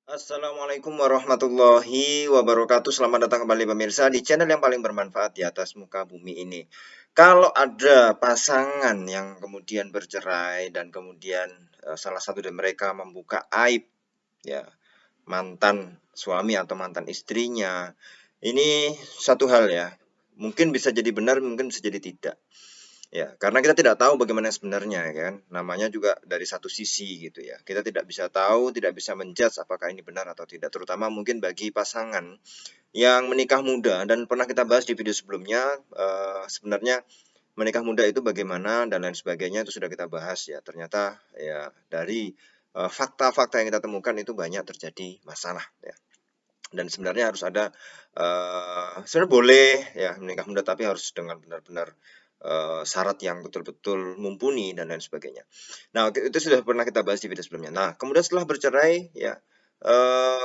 Assalamualaikum warahmatullahi wabarakatuh. Selamat datang kembali pemirsa di channel yang paling bermanfaat di atas muka bumi ini. Kalau ada pasangan yang kemudian bercerai dan kemudian salah satu dari mereka membuka aib ya mantan suami atau mantan istrinya, ini satu hal ya. Mungkin bisa jadi benar, mungkin bisa jadi tidak. Ya, karena kita tidak tahu bagaimana sebenarnya kan. Namanya juga dari satu sisi gitu ya. Kita tidak bisa tahu, tidak bisa menjudge apakah ini benar atau tidak. Terutama mungkin bagi pasangan yang menikah muda dan pernah kita bahas di video sebelumnya, sebenarnya menikah muda itu bagaimana dan lain sebagainya itu sudah kita bahas ya. Ternyata ya dari fakta-fakta yang kita temukan itu banyak terjadi masalah ya. Dan sebenarnya harus ada sebenarnya boleh ya menikah muda tapi harus dengan benar-benar syarat yang betul-betul mumpuni dan lain sebagainya. Nah, itu sudah pernah kita bahas di video sebelumnya. Nah, kemudian setelah bercerai ya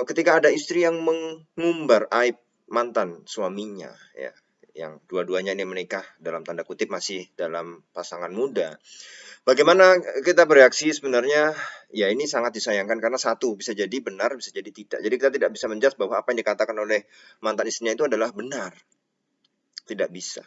ketika ada istri yang mengumbar aib mantan suaminya ya yang dua-duanya ini menikah dalam tanda kutip masih dalam pasangan muda. Bagaimana kita bereaksi sebenarnya? Ya ini sangat disayangkan karena satu bisa jadi benar, bisa jadi tidak. Jadi kita tidak bisa menjudge bahwa apa yang dikatakan oleh mantan istrinya itu adalah benar. Tidak bisa.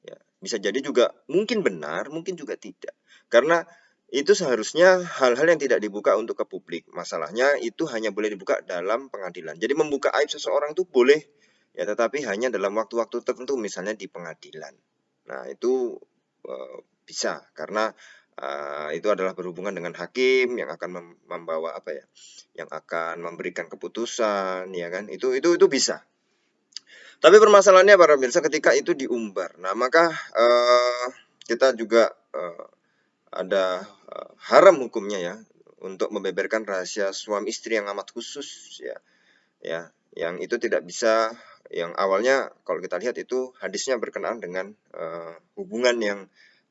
Ya, bisa jadi juga mungkin benar, mungkin juga tidak. Karena itu seharusnya hal-hal yang tidak dibuka untuk ke publik. Masalahnya itu hanya boleh dibuka dalam pengadilan. Jadi membuka aib seseorang itu boleh, ya tetapi hanya dalam waktu-waktu tertentu, misalnya di pengadilan. Nah itu bisa karena itu adalah berhubungan dengan hakim yang akan membawa apa ya, yang akan memberikan keputusan, ya kan? Itu bisa. Tapi permasalahannya para pemirsa ketika itu diumbar. Nah, maka kita juga ada haram hukumnya ya untuk membeberkan rahasia suami istri yang amat khusus ya. Ya, yang itu tidak bisa yang awalnya kalau kita lihat itu hadisnya berkenaan dengan hubungan yang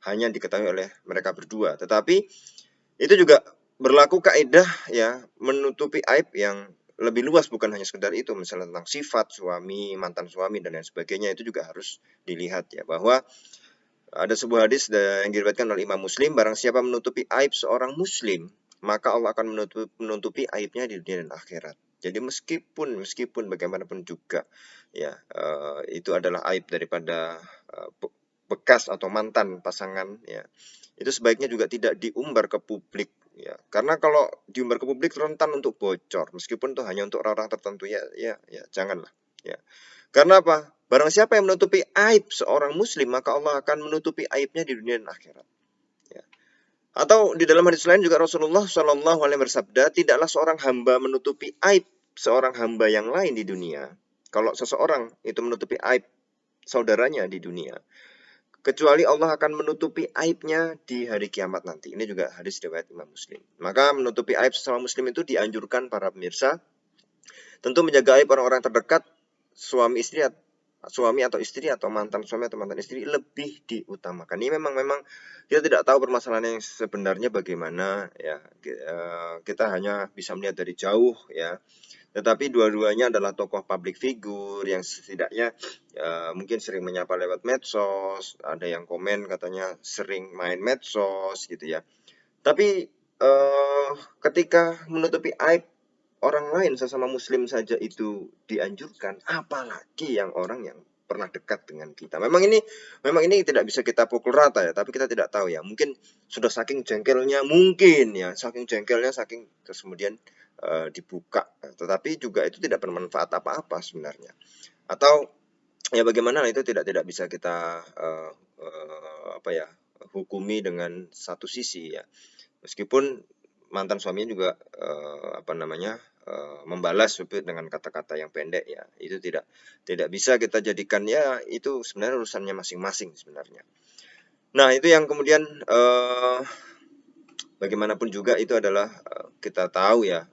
hanya diketahui oleh mereka berdua. Tetapi itu juga berlaku kaidah ya menutupi aib yang lebih luas bukan hanya sekedar itu misalnya tentang sifat suami, mantan suami dan lain sebagainya itu juga harus dilihat ya bahwa ada sebuah hadis yang diriwayatkan oleh Imam Muslim barang siapa menutupi aib seorang muslim maka Allah akan menutupi aibnya di dunia dan akhirat. Jadi meskipun bagaimanapun juga ya itu adalah aib daripada bekas atau mantan pasangan ya itu sebaiknya juga tidak diumbar ke publik ya karena kalau diumbar ke publik rentan untuk bocor meskipun itu hanya untuk orang-orang tertentu ya janganlah ya karena apa barang siapa yang menutupi aib seorang muslim maka Allah akan menutupi aibnya di dunia dan akhirat ya atau di dalam hadis lain juga Rasulullah Shallallahu Alaihi bersabda tidaklah seorang hamba menutupi aib seorang hamba yang lain di dunia kalau seseorang itu menutupi aib saudaranya di dunia kecuali Allah akan menutupi aibnya di hari kiamat nanti. Ini juga hadis riwayat Imam Muslim. Maka menutupi aib sesama muslim itu dianjurkan para pemirsa. Tentu menjaga aib orang-orang terdekat, suami atau istri atau mantan suami atau mantan istri lebih diutamakan. Ini memang kita tidak tahu permasalahan yang sebenarnya bagaimana ya. Kita hanya bisa melihat dari jauh ya. Tetapi dua-duanya adalah tokoh public figure yang setidaknya mungkin sering menyapa lewat medsos, ada yang komen katanya sering main medsos gitu ya. Tapi ketika menutupi aib orang lain sesama muslim saja itu dianjurkan, apalagi yang orang yang pernah dekat dengan kita. Memang ini tidak bisa kita pukul rata ya, tapi kita tidak tahu ya. Mungkin sudah saking jengkelnya mungkin ya, saking jengkelnya saking terus kemudian dibuka. Tetapi juga itu tidak bermanfaat apa-apa sebenarnya. Atau ya bagaimana itu tidak bisa kita apa ya hukumi dengan satu sisi ya. Meskipun mantan suaminya juga apa namanya membalas dengan kata-kata yang pendek ya itu tidak bisa kita jadikan ya itu sebenarnya urusannya masing-masing sebenarnya. Nah itu yang kemudian bagaimanapun juga itu adalah kita tahu ya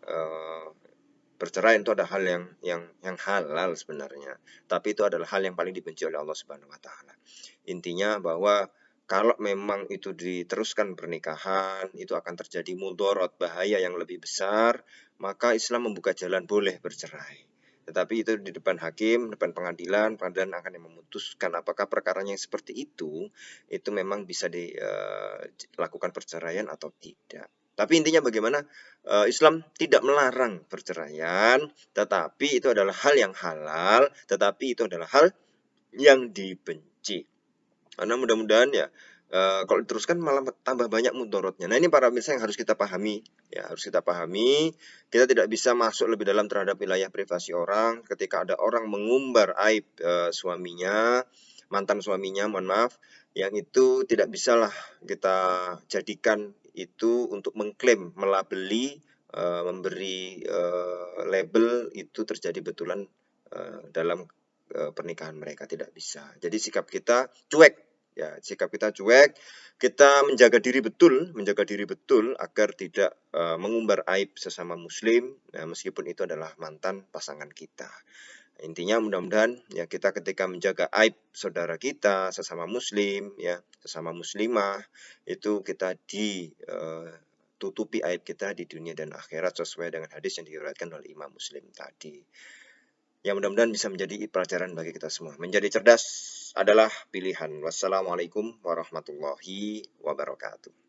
perceraian itu ada hal yang halal sebenarnya tapi itu adalah hal yang paling dibenci oleh Allah Subhanahu Wa Taala. Intinya bahwa kalau memang itu diteruskan pernikahan, itu akan terjadi mudorot, bahaya yang lebih besar, maka Islam membuka jalan boleh bercerai. Tetapi itu di depan hakim, depan pengadilan akan yang memutuskan apakah perkaranya yang seperti itu memang bisa dilakukan perceraian atau tidak. Tapi intinya bagaimana Islam tidak melarang perceraian, tetapi itu adalah hal yang halal, tetapi itu adalah hal yang dibenci. Karena mudah-mudahan ya kalau diteruskan malah tambah banyak mudorotnya. Nah ini para pemirsa yang harus kita pahami, ya harus kita pahami. Kita tidak bisa masuk lebih dalam terhadap wilayah privasi orang. Ketika ada orang mengumbar aib suaminya, mantan suaminya, mohon maaf, yang itu tidak bisalah kita jadikan itu untuk mengklaim, melabeli, memberi label itu terjadi betulan dalam pernikahan mereka, tidak bisa. Jadi sikap kita cuek, ya sikap kita cuek, kita menjaga diri betul agar tidak mengumbar aib sesama muslim, ya, meskipun itu adalah mantan pasangan kita. Intinya mudah-mudahan ya kita ketika menjaga aib saudara kita sesama muslim, ya sesama muslimah, itu kita ditutupi aib kita di dunia dan akhirat sesuai dengan hadis yang diriwayatkan oleh Imam Muslim tadi. Ya mudah-mudahan bisa menjadi pelajaran bagi kita semua. Menjadi cerdas adalah pilihan. Wassalamualaikum warahmatullahi wabarakatuh.